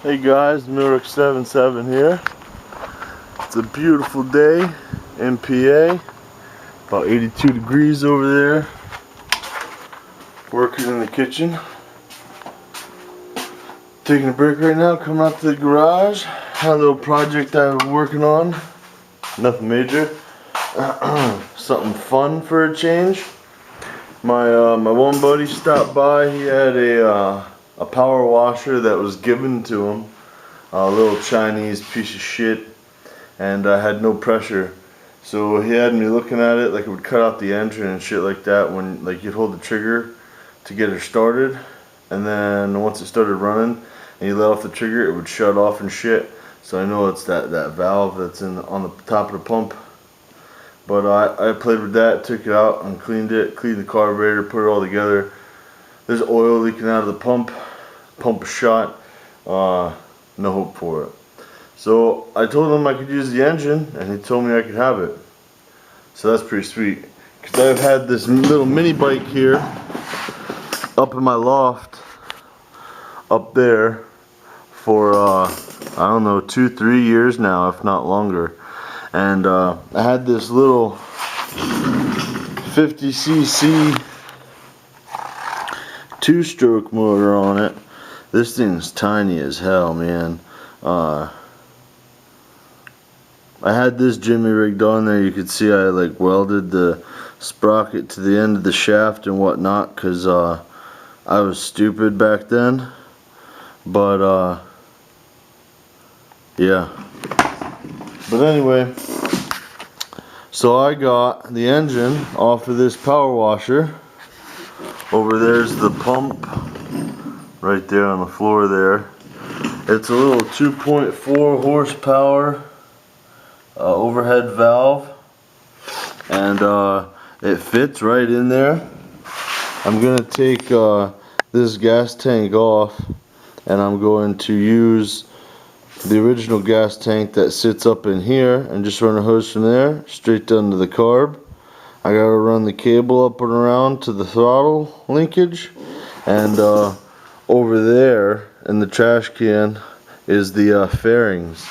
Hey guys, Milrick77 here. It's a beautiful day in PA. About 82 degrees over there. Working in the kitchen. Taking a break right now, coming out to the garage. Had a little project I was working on. Nothing major. Something fun for a change. My one buddy stopped by. He had a power washer that was given to him. A little Chinese piece of shit, and I had no pressure. So he had me looking at it like it would cut out the engine and shit like that when like you'd hold the trigger to get her started, and then once it started running and you let off the trigger, it would shut off and shit. So I know it's that valve that's on the top of the pump. But I played with that, took it out and cleaned the carburetor, put it all together. There's oil leaking out of the pump. Pump is shot. No hope for it. So I told him I could use the engine, and he told me I could have it. So that's pretty sweet. Because I've had this little mini bike here up in my loft, up there, for I don't know, 2-3 years now, if not longer. And I had this little 50cc 2-stroke motor on it. This thing's tiny as hell, man. I had this jimmy rigged on there. You could see I like welded the sprocket to the end of the shaft and whatnot, because I was stupid back then. But yeah. But anyway, so I got the engine off of this power washer. Over there's the pump right there on the floor there. It's a little 2.4 horsepower overhead valve, and it fits right in there. I'm gonna take this gas tank off, and I'm going to use the original gas tank that sits up in here and just run a hose from there straight down to the carb. I gotta run the cable up and around to the throttle linkage, and over there in the trash can is the fairings.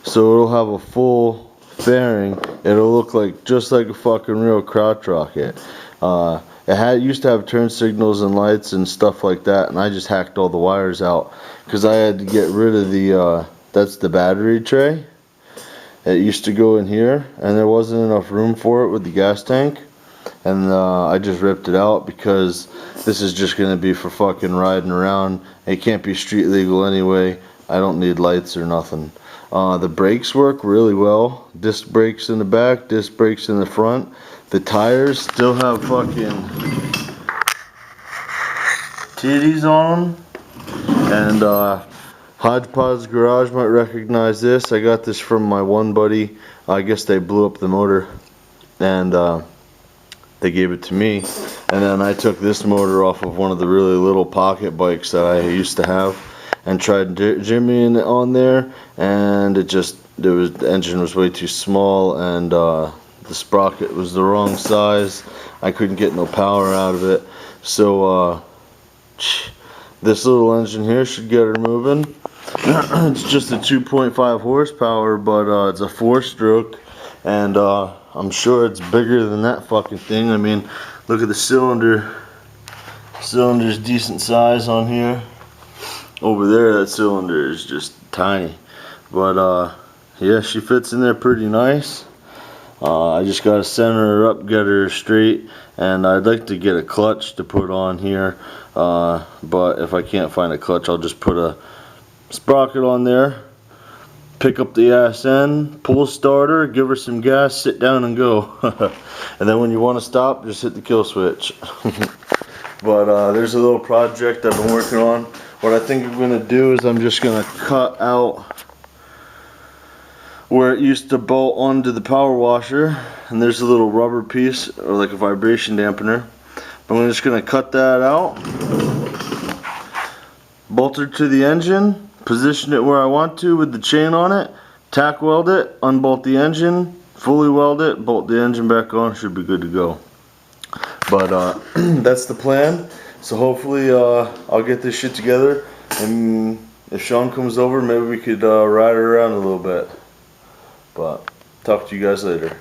So it'll have a full fairing. It'll look like just like a fucking real crotch rocket. It used to have turn signals and lights and stuff like that, and I just hacked all the wires out because I had to get rid of the that's the battery tray. It used to go in here, and there wasn't enough room for it with the gas tank, and I just ripped it out because this is just gonna be for fucking riding around. It can't be street legal anyway. I don't need lights or nothing. The brakes work really well. Disc brakes in the back, disc brakes in the front. The tires still have fucking titties on them. And Hodgepodge Garage might recognize this. I got this from my one buddy. I guess they blew up the motor, and they gave it to me. And then I took this motor off of one of the really little pocket bikes that I used to have, and tried jimmying it on there, and the engine was way too small, and the sprocket was the wrong size. I couldn't get no power out of it. So this little engine here should get her moving. It's just a 2.5 horsepower, but it's a 4-stroke, and I'm sure it's bigger than that fucking thing. I mean, look at the cylinder. Cylinder's decent size on here. Over there, that cylinder is just tiny. But yeah, she fits in there pretty nice. I just gotta center her up, get her straight, and I'd like to get a clutch to put on here. But if I can't find a clutch, I'll just put a sprocket on there, pick up the ass end, pull a starter, give her some gas, sit down and go. And then when you want to stop, just hit the kill switch. But there's a little project I've been working on. What I think I'm going to do is I'm just going to cut out where it used to bolt onto the power washer, and there's a little rubber piece, or like a vibration dampener. I'm just going to cut that out, bolt her to the engine, position it where I want to with the chain on it, tack weld it, unbolt the engine, fully weld it, bolt the engine back on, should be good to go. But that's the plan. So hopefully I'll get this shit together and if Sean comes over, maybe we could ride it around a little bit. But talk to you guys later.